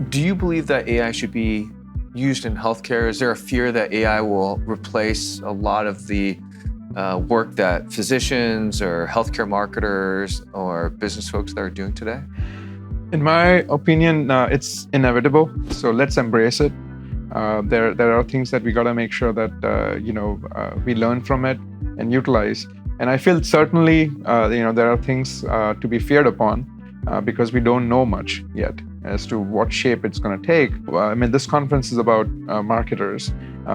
Do you believe that AI should be used in healthcare? Is there a fear that AI will replace a lot of the work that physicians or healthcare marketers or business folks that are doing today? In my opinion, it's inevitable. So let's embrace it. There are things that we got to make sure that we learn from it and utilize. And I feel certainly there are things to be feared upon because we don't know much yet as to what shape it's going to take. I mean, this conference is about marketers,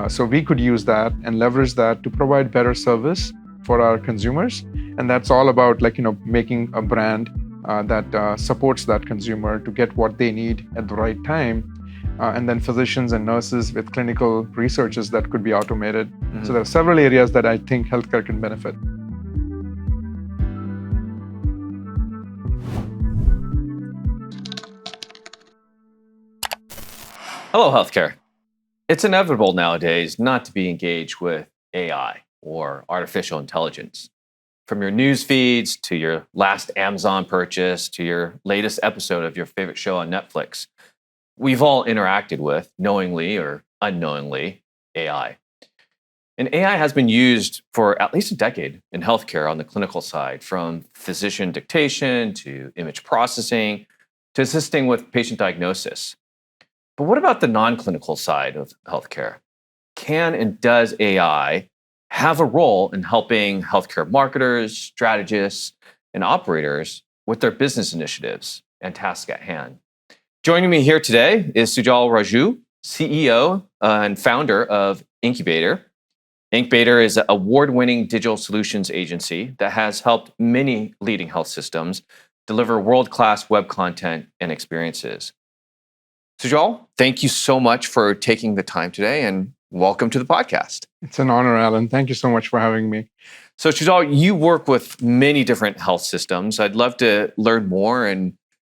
so we could use that and leverage that to provide better service for our consumers. And that's all about making a brand that supports that consumer to get what they need at the right time. And then physicians and nurses with clinical researches that could be automated. Mm-hmm. So there are several areas that I think healthcare can benefit. Hello, healthcare. It's inevitable nowadays not to be engaged with AI or artificial intelligence. From your news feeds to your last Amazon purchase to your latest episode of your favorite show on Netflix, we've all interacted with, knowingly or unknowingly, AI. And AI has been used for at least a decade in healthcare on the clinical side, from physician dictation to image processing to assisting with patient diagnosis. But what about the non-clinical side of healthcare? Can and does AI have a role in helping healthcare marketers, strategists, and operators with their business initiatives and tasks at hand? Joining me here today is Sujal Raju, CEO and founder of Enqbator. Enqbator is an award-winning digital solutions agency that has helped many leading health systems deliver world-class web content and experiences. Sujal, thank you so much for taking the time today and welcome to the podcast. It's an honor, Alan. Thank you so much for having me. So Sujal, you work with many different health systems. I'd love to learn more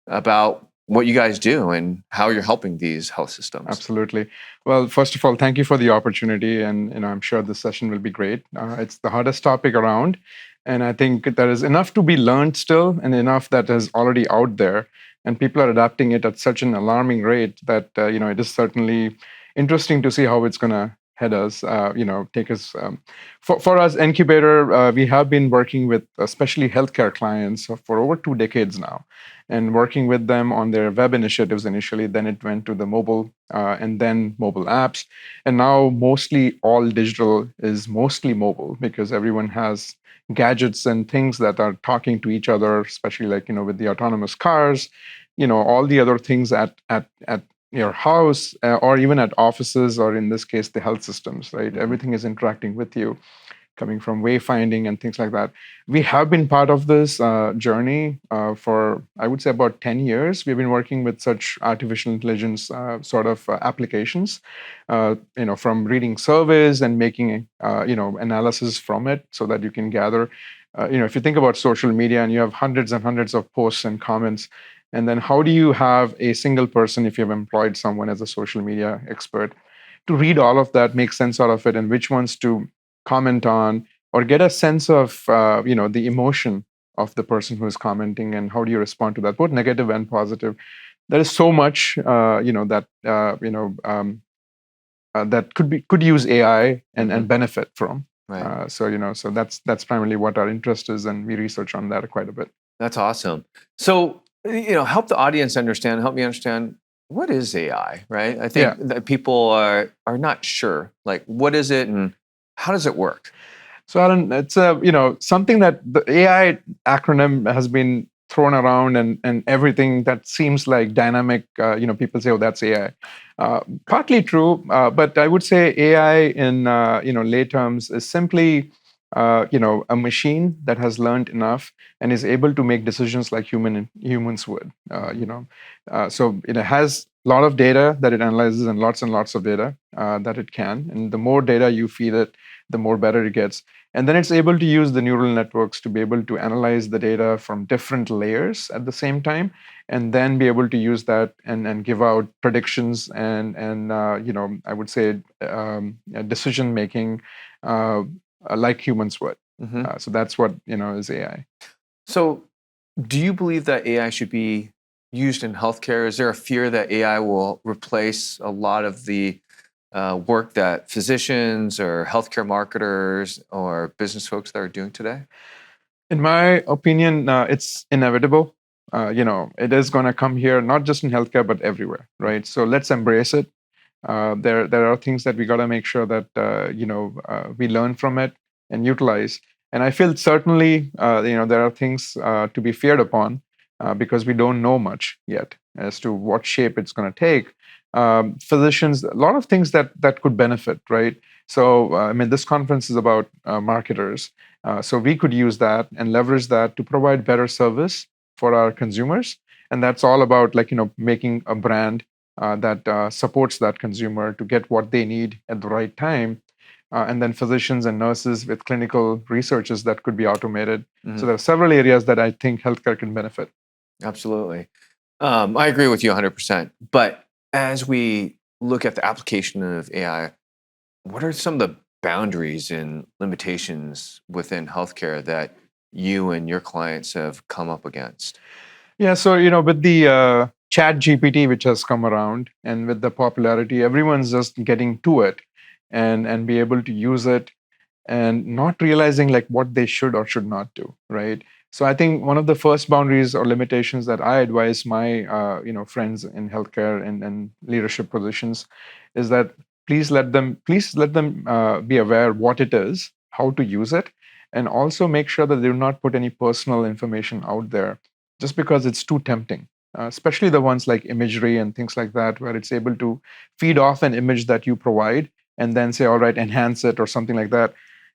about what you guys do and how you're helping these health systems. Absolutely. Well, first of all, thank you for the opportunity. And I'm sure this session will be great. It's the hardest topic around. And I think there is enough to be learned still and enough that is already out there. And people are adapting it at such an alarming rate that it is certainly interesting to see how it's going to head us, take us. For us, Enqbator, we have been working with especially healthcare clients for over 2 decades now, and working with them on their web initiatives initially. Then it went to the mobile, and then mobile apps, and now mostly all digital is mostly mobile because everyone has gadgets and things that are talking to each other, especially with the autonomous cars, all the other things at your house or even at offices, or in this case, the health systems, right? Everything is interacting with you, coming from wayfinding and things like that. We have been part of this journey for, I would say, about 10 years. We've been working with such artificial intelligence applications, from reading surveys and making, analysis from it so that you can gather, if you think about social media and you have hundreds and hundreds of posts and comments, and then how do you have a single person, if you've employed someone as a social media expert, to read all of that, make sense out of it, and which ones to comment on, or get a sense of the emotion of the person who is commenting, and how do you respond to that, both negative and positive. There is so much that could use AI and benefit from. Right. So that's primarily what our interest is, and we research on that quite a bit. That's awesome. So help the audience understand. Help me understand, what is AI, right? I think that people are not sure. Like, what is it and how does it work? So, Alan, it's something that the AI acronym has been thrown around, and everything that seems like dynamic, people say, oh, that's AI. Partly true, but I would say AI in lay terms is simply a machine that has learned enough and is able to make decisions like humans would. So it has a lot of data that it analyzes, and lots of data that it can. And the more data you feed it, the more better it gets. And then it's able to use the neural networks to be able to analyze the data from different layers at the same time, and then be able to use that and give out predictions and I would say decision making like humans would. Mm-hmm. So that's what is AI. So do you believe that AI should be used in healthcare? Is there a fear that AI will replace a lot of the work that physicians or healthcare marketers or business folks that are doing today? In my opinion, it's inevitable. It is going to come here, not just in healthcare, but everywhere, right? So let's embrace it. There are things that we got to make sure that we learn from it and utilize. And I feel certainly there are things to be feared upon because we don't know much yet as to what shape it's going to take. Physicians, a lot of things that could benefit, right? So this conference is about marketers, so we could use that and leverage that to provide better service for our consumers, and that's all about making a brand that supports that consumer to get what they need at the right time. And then physicians and nurses with clinical researches that could be automated. Mhm. So there are several areas that I think healthcare can benefit. Absolutely. I agree with you 100%. But as we look at the application of AI, what are some of the boundaries and limitations within healthcare that you and your clients have come up against? Yeah, so with the Chat GPT, which has come around, and with the popularity, everyone's just getting to it and be able to use it and not realizing what they should or should not do, right? So I think one of the first boundaries or limitations that I advise my friends in healthcare and leadership positions is that please let them be aware what it is, how to use it, and also make sure that they do not put any personal information out there just because it's too tempting. Especially the ones like imagery and things like that, where it's able to feed off an image that you provide and then say, all right, enhance it or something like that.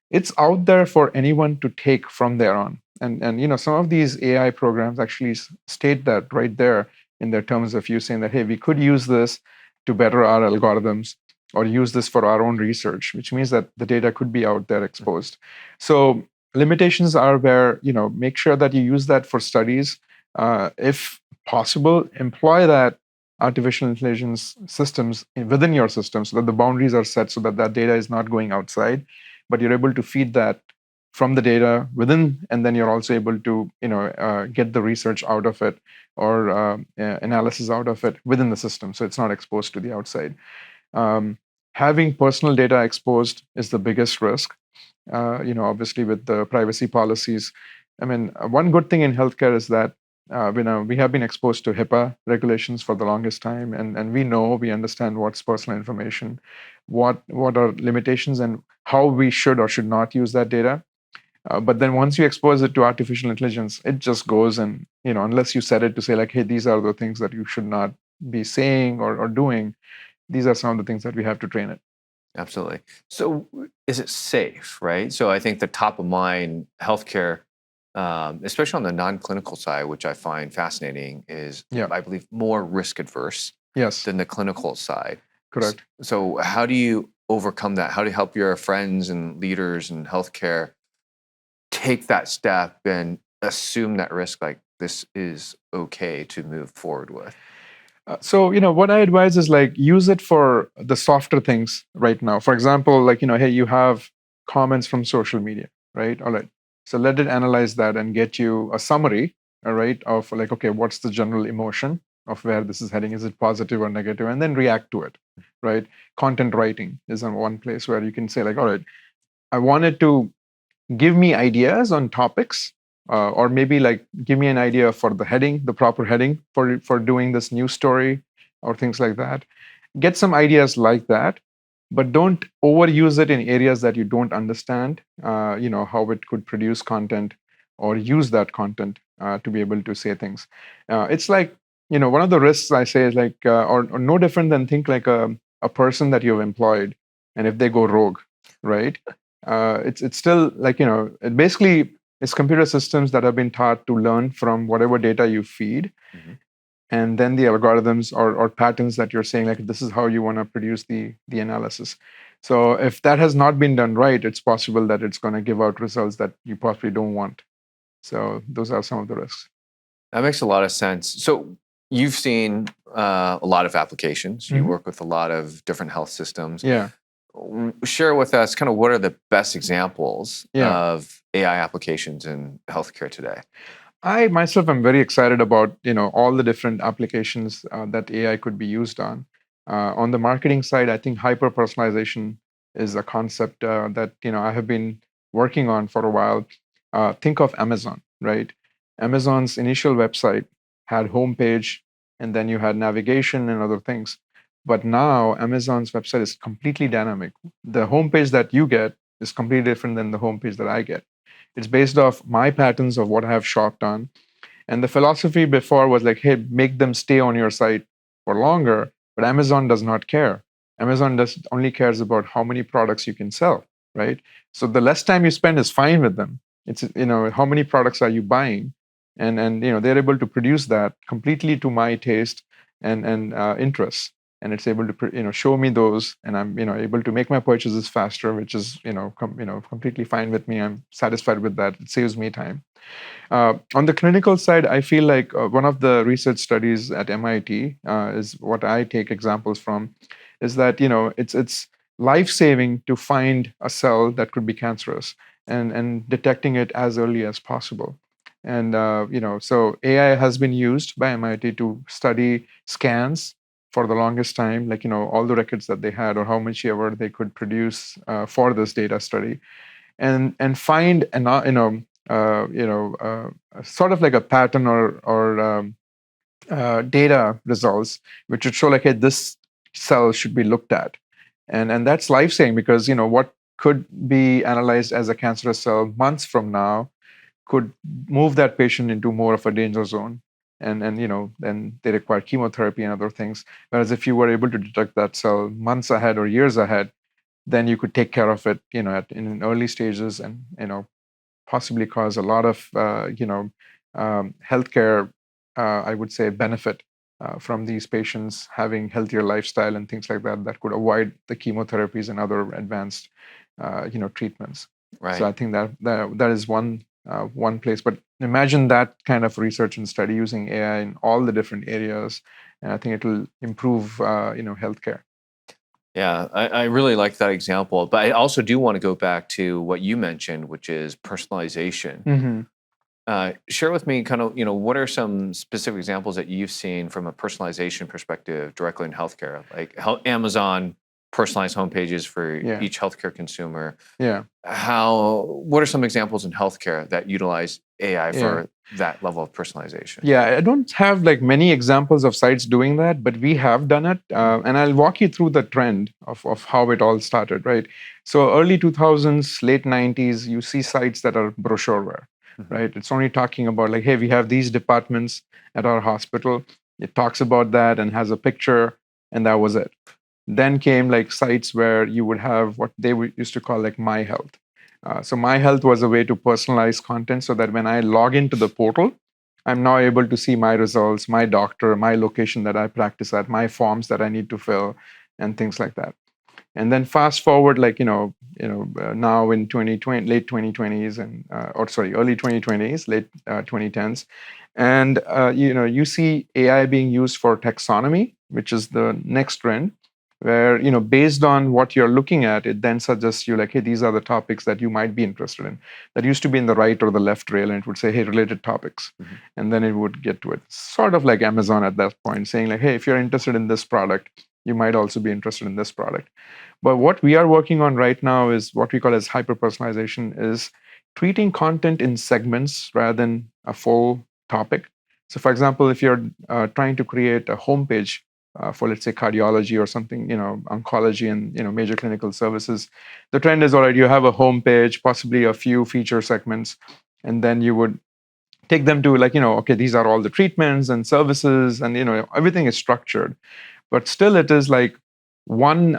It's out there for anyone to take from there on. And some of these AI programs actually state that right there in their terms of use, saying that, hey, we could use this to better our algorithms or use this for our own research, which means that the data could be out there exposed. So limitations are where, make sure that you use that for studies. If possible, employ that artificial intelligence systems within your system so that the boundaries are set so that that data is not going outside, but you're able to feed that from the data within, and then you're also able to get the research out of it or analysis out of it within the system, so it's not exposed to the outside. Having personal data exposed is the biggest risk. Obviously with the privacy policies. One good thing in healthcare is that we have been exposed to HIPAA regulations for the longest time, and we understand what's personal information, what are limitations, and how we should or should not use that data. But then once you expose it to artificial intelligence, it just goes, and unless you set it to say like, hey, these are the things that you should not be saying or doing, these are some of the things that we have to train it. Absolutely. So is it safe, right? So I think the top of mind healthcare, especially on the non-clinical side, which I find fascinating, is I believe more risk adverse than the clinical side. Correct. So how do you overcome that? How do you help your friends and leaders in healthcare take that step and assume that risk, like this is okay to move forward with? So what I advise is use it for the softer things right now. For example, hey, you have comments from social media, right? All right. So let it analyze that and get you a summary, all right, of okay, what's the general emotion of where this is heading? Is it positive or negative? And then react to it, right? Content writing is one place where you can say all right, I wanted to give me ideas on topics, or maybe give me an idea for the heading, the proper heading for doing this news story or things like that. Get some ideas like that, but don't overuse it in areas that you don't understand, how it could produce content or use that content to be able to say things. It's one of the risks I say is or no different than think like a person that you've employed, and if they go rogue, right? It's still it basically is computer systems that have been taught to learn from whatever data you feed. Mm-hmm. And then the algorithms or patterns that you're saying this is how you want to produce the analysis. So if that has not been done right, it's possible that it's going to give out results that you possibly don't want. So those are some of the risks. That makes a lot of sense. So you've seen a lot of applications. You work with a lot of different health systems. Yeah. Share with us kind of what are the best examples of AI applications in healthcare today? I myself am very excited about all the different applications that AI could be used on. On the marketing side, I think hyper personalization is a concept that I have been working on for a while. Think of Amazon, right? Amazon's initial website had homepage, and then you had navigation and other things. But now Amazon's website is completely dynamic. The homepage that you get is completely different than the homepage that I get. It's based off my patterns of what I have shopped on. And the philosophy before was like, hey, make them stay on your site for longer. But Amazon does not care. Amazon only cares about how many products you can sell, right? So the less time you spend is fine with them. It's how many products are you buying, and they're able to produce that completely to my taste and interests, and it's able to show me those, and I'm able to make my purchases faster, which is completely fine with me. I'm satisfied with that. It saves me time. On the clinical side, I feel like one of the research studies at MIT is what I take examples from, is that it's life-saving to find a cell that could be cancerous and detecting it as early as possible. And so AI has been used by MIT to study scans for the longest time, like all the records that they had or how much ever they could produce for this data study, and find sort of like a pattern or data results, which would show like, hey, this cell should be looked at, and that's life saving, because what could be analyzed as a cancerous cell months from now could move that patient into more of a danger zone, and then they require chemotherapy and other things. Whereas if you were able to detect that cell months ahead or years ahead, then you could take care of it in early stages, and possibly cause a lot of healthcare, I would say, benefit from these patients having healthier lifestyle and things like that, that could avoid the chemotherapies and other advanced treatments. Right. So I think that is one place. But imagine that kind of research and study using AI in all the different areas, and I think it will improve healthcare. Yeah, I really like that example, but I also do want to go back to what you mentioned, which is personalization. Mm-hmm. Share with me kind of, what are some specific examples that you've seen from a personalization perspective directly in healthcare, like how Amazon personalized homepages for each healthcare consumer. Yeah. What are some examples in healthcare that utilize AI for that level of personalization? Yeah, I don't have like many examples of sites doing that, but we have done it. And I'll walk you through the trend of how it all started, right? So early 2000s, late 90s, you see sites that are brochureware, right? It's only talking about like, hey, we have these departments at our hospital. It talks about that and has a picture, and that was it. Then came like sites where you would have what they used to call like My Health. So My Health was a way to personalize content so that when I log into the portal, I'm now able to see my results, my doctor, my location that I practice at, my forms that I need to fill, and things like that. And then fast forward, like now in 2020, late 2020s, and early 2020s, late 2010s, and you see AI being used for taxonomy, which is the next trend, where based on what you're looking at, it then suggests you like, hey, these are the topics that you might be interested in. That used to be in the right or the left rail, and it would say, hey, related topics, and then it would get to it. Sort of like Amazon at that point, saying like, hey, if you're interested in this product, you might also be interested in this product. But what we are working on right now is what we call as hyper-personalization, is treating content in segments rather than a full topic. So for example, if you're trying to create a homepage for, let's say, cardiology or something, oncology and major clinical services, the trend is, all right, you have a homepage, possibly a few feature segments, and then you would take them to like, okay, these are all the treatments and services, and everything is structured. But still, it is like one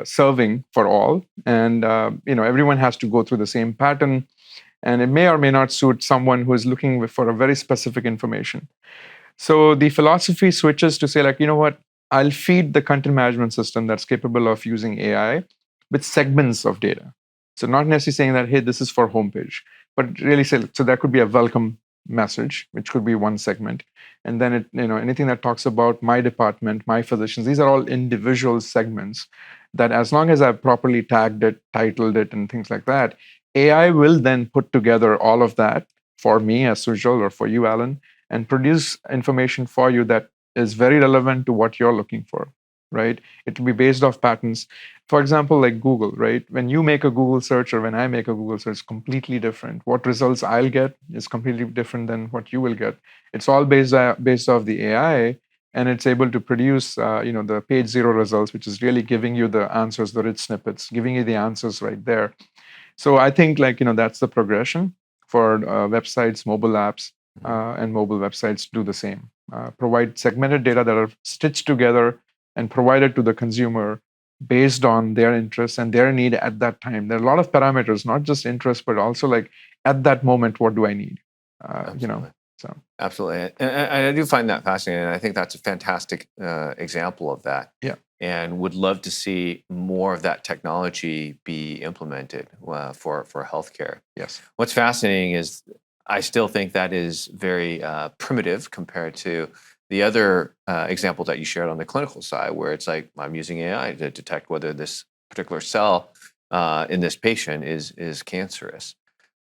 serving for all, and everyone has to go through the same pattern, and it may or may not suit someone who is looking for a very specific information. So the philosophy switches to say like, you know what, I'll feed the content management system that's capable of using AI with segments of data. So not necessarily saying that, hey, this is for homepage, but really say, so that could be a welcome message, which could be one segment. And then it, anything that talks about my department, my physicians, these are all individual segments that, as long as I've properly tagged it, titled it, and things like that, AI will then put together all of that for me as Sujal or for you, Alan, and produce information for you that is very relevant to what you're looking for, right? It will be based off patterns. For example, like Google, right? When you make a Google search or when I make a Google search, completely different. What results I'll get is completely different than what you will get. It's all based off the AI, and it's able to produce, the page zero results, which is really giving you the answers, the rich snippets, giving you the answers right there. So I think that's the progression for websites, mobile apps, and mobile websites do the same. Provide segmented data that are stitched together and provided to the consumer based on their interests and their need at that time. There are a lot of parameters, not just interest, but also like at that moment, what do I need? Absolutely. So Absolutely. And I do find that fascinating. I think that's a fantastic example of that. Yeah. And would love to see more of that technology be implemented for healthcare. Yes. What's fascinating is I still think that is very primitive compared to the other example that you shared on the clinical side, where it's like I'm using AI to detect whether this particular cell in this patient is cancerous.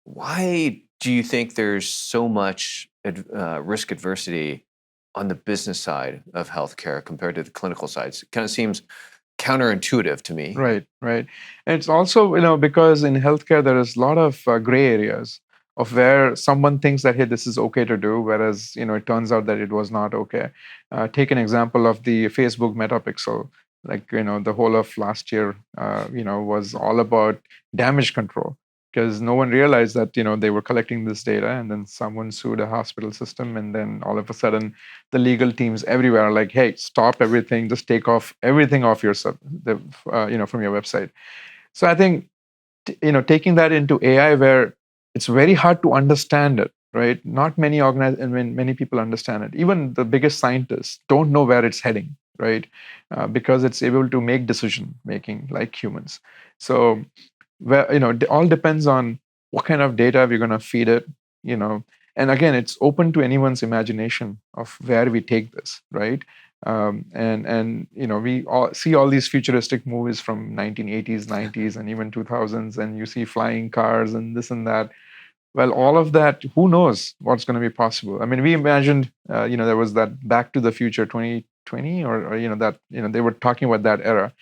Why do you think there's so much risk adversity on the business side of healthcare compared to the clinical sides? It kind of seems counterintuitive to me. Right. And it's also, because in healthcare, there is a lot of gray areas of where someone thinks that, hey, this is okay to do, whereas, it turns out that it was not okay. Take an example of the Facebook Metapixel. Like, the whole of last year, was all about damage control, because no one realized that, they were collecting this data, and then someone sued a hospital system, and then all of a sudden the legal teams everywhere are like, hey, stop everything, just take off everything off your from your website. So I think taking that into AI, where it's very hard to understand it, right? Not many many people understand it. Even the biggest scientists don't know where it's heading, right? Because it's able to make decision making like humans. So it all depends on what kind of data we're going to feed it, and again, it's open to anyone's imagination of where we take this, right? And we all see all these futuristic movies from 1980s, 90s, and even 2000s, and you see flying cars and this and that. Well, all of that, who knows what's going to be possible? I mean, we imagined, there was that Back to the Future 2020, or they were talking about that era,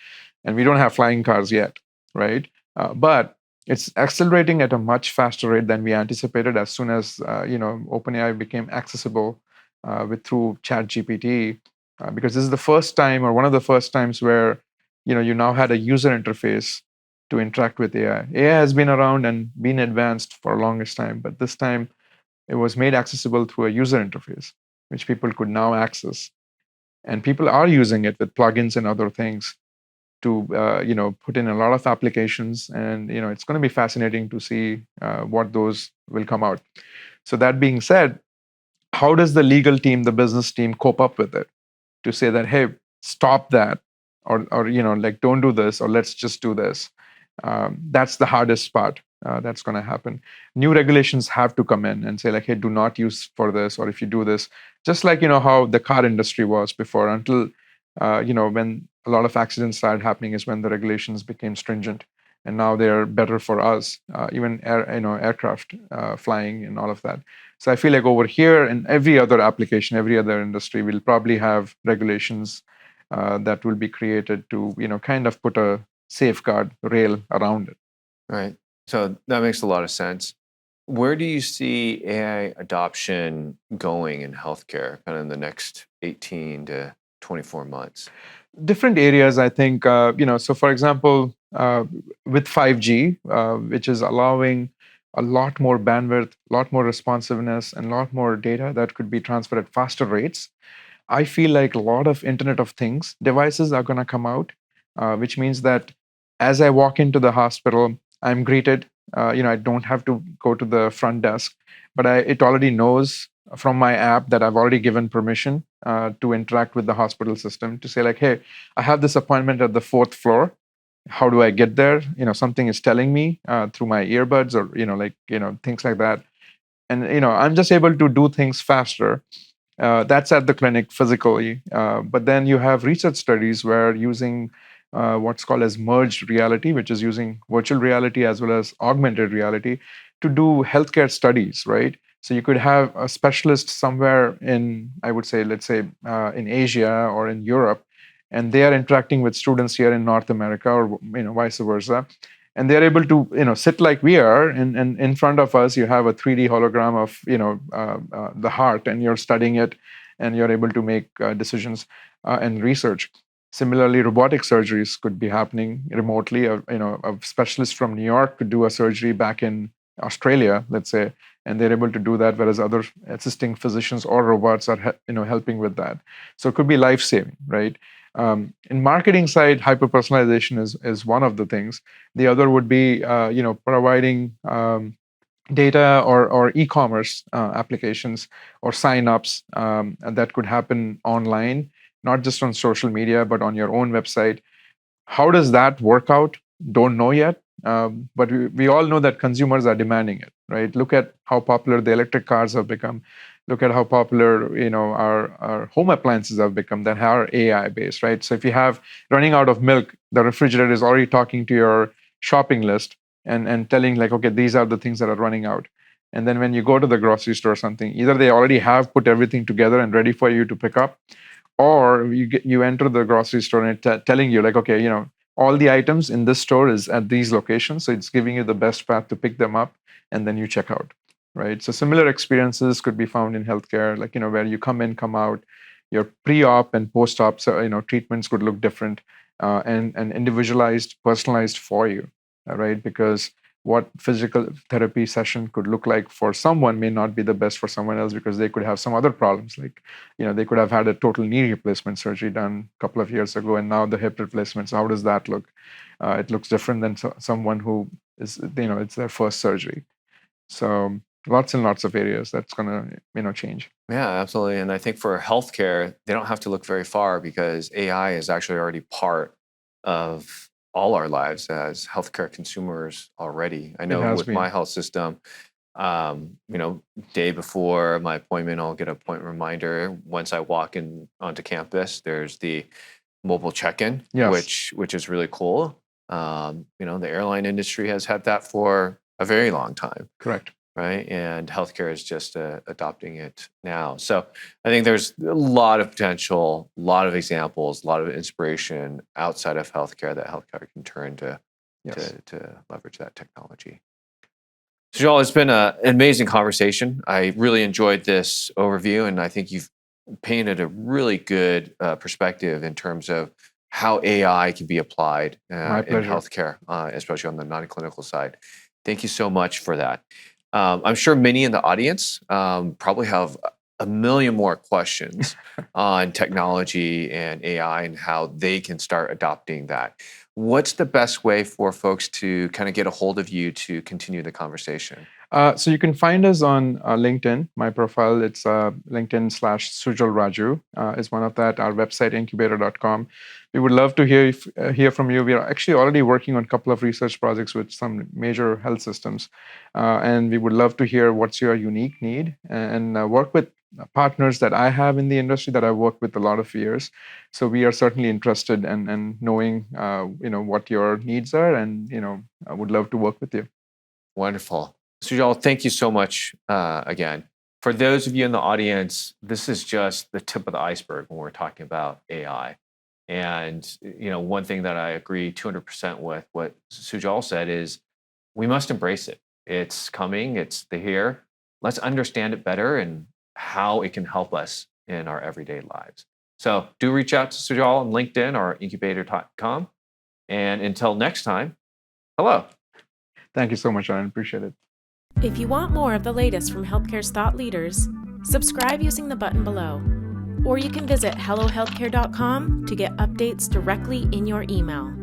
and we don't have flying cars yet, right? But it's accelerating at a much faster rate than we anticipated. As soon as OpenAI became accessible through ChatGPT, because this is the first time, or one of the first times, where you now had a user interface to interact with AI. AI has been around and been advanced for the longest time, but this time it was made accessible through a user interface, which people could now access, and people are using it with plugins and other things to put in a lot of applications, and it's going to be fascinating to see what those will come out. So that being said, how does the legal team, the business team, cope up with it to say that, hey, stop that, or like, don't do this, or let's just do this? That's the hardest part. That's going to happen. New regulations have to come in and say, like, hey, do not use for this, or if you do this, just like how the car industry was before, until when a lot of accidents started happening is when the regulations became stringent, and now they're better for us, even aircraft flying and all of that. So I feel like over here, in every other application, every other industry, we'll probably have regulations that will be created to kind of put a safeguard rail around it. Right. So that makes a lot of sense. Where do you see AI adoption going in healthcare kind of in the next 18 to 24 months? Different areas, I think, so for example, with 5G, which is allowing a lot more bandwidth, a lot more responsiveness, and a lot more data that could be transferred at faster rates, I feel like a lot of Internet of Things devices are going to come out, which means that as I walk into the hospital, I'm greeted. I don't have to go to the front desk, but it already knows from my app that I've already given permission to interact with the hospital system to say, like, hey, I have this appointment at the 4th floor. How do I get there? Something is telling me through my earbuds, or things like that, and I'm just able to do things faster. That's at the clinic physically, but then you have research studies where using what's called as merged reality, which is using virtual reality as well as augmented reality to do healthcare studies, right? So you could have a specialist somewhere in, I would say, let's say in Asia or in Europe, and they are interacting with students here in North America, or vice versa, and they're able to sit like we are, and in front of us you have a 3D hologram of the heart, and you're studying it, and you're able to make decisions and research. Similarly, robotic surgeries could be happening remotely. A specialist from New York could do a surgery back in Australia, let's say, and they're able to do that, whereas other assisting physicians or robots are helping with that. So it could be life-saving, right? In marketing side, hyper-personalization is one of the things. The other would be providing data or e-commerce applications or sign-ups, and that could happen online, not just on social media, but on your own website. How does that work out? Don't know yet. But we all know that consumers are demanding it, right? Look at how popular the electric cars have become. Look at how popular our home appliances have become that are AI based, right? So if you have running out of milk, the refrigerator is already talking to your shopping list and telling like, okay, these are the things that are running out. And then when you go to the grocery store or something, either they already have put everything together and ready for you to pick up, or you enter the grocery store and it's telling you like, okay, all the items in this store is at these locations, so it's giving you the best path to pick them up, and then you check out, right? So similar experiences could be found in healthcare, like where you come in, come out, your pre-op and post-op, so treatments could look different and individualized, personalized for you, right? Because what physical therapy session could look like for someone may not be the best for someone else, because they could have some other problems, like they could have had a total knee replacement surgery done a couple of years ago, and now the hip replacement. So how does that look? It looks different than someone who is it's their first surgery. So lots and lots of areas that's going to change. Yeah, absolutely. And I think for healthcare, they don't have to look very far, because AI is actually already part of all our lives as healthcare consumers already. I know with my health system, day before my appointment, I'll get an appointment reminder. Once I walk in onto campus, there's the mobile check-in, which is really cool. The airline industry has had that for a very long time. Correct. Right, and healthcare is just adopting it now. So I think there's a lot of potential, a lot of examples, a lot of inspiration outside of healthcare that healthcare can turn to leverage that technology. Sujal, it's been an amazing conversation. I really enjoyed this overview, and I think you've painted a really good perspective in terms of how AI can be applied in healthcare, especially on the non-clinical side. Thank you so much for that. I'm sure many in the audience probably have a million more questions on technology and AI and how they can start adopting that. What's the best way for folks to kind of get a hold of you to continue the conversation? So you can find us on LinkedIn. My profile, it's LinkedIn/Sujal Raju is one of that. Our website, Enqbator.com. We would love to hear from you. We are actually already working on a couple of research projects with some major health systems. And we would love to hear what's your unique need, and work with partners that I have in the industry that I've worked with a lot of years. So we are certainly interested in knowing what your needs are, and I would love to work with you. Wonderful. Sujal, thank you so much again. For those of you in the audience, this is just the tip of the iceberg when we're talking about AI. And one thing that I agree 200% with what Sujal said is we must embrace it. It's coming, it's here. Let's understand it better and how it can help us in our everyday lives. So do reach out to Sujal on LinkedIn or Enqbator.com. And until next time, hello. Thank you so much, Alan. Appreciate it. If you want more of the latest from healthcare's thought leaders, subscribe using the button below. Or you can visit hellohealthcare.com to get updates directly in your email.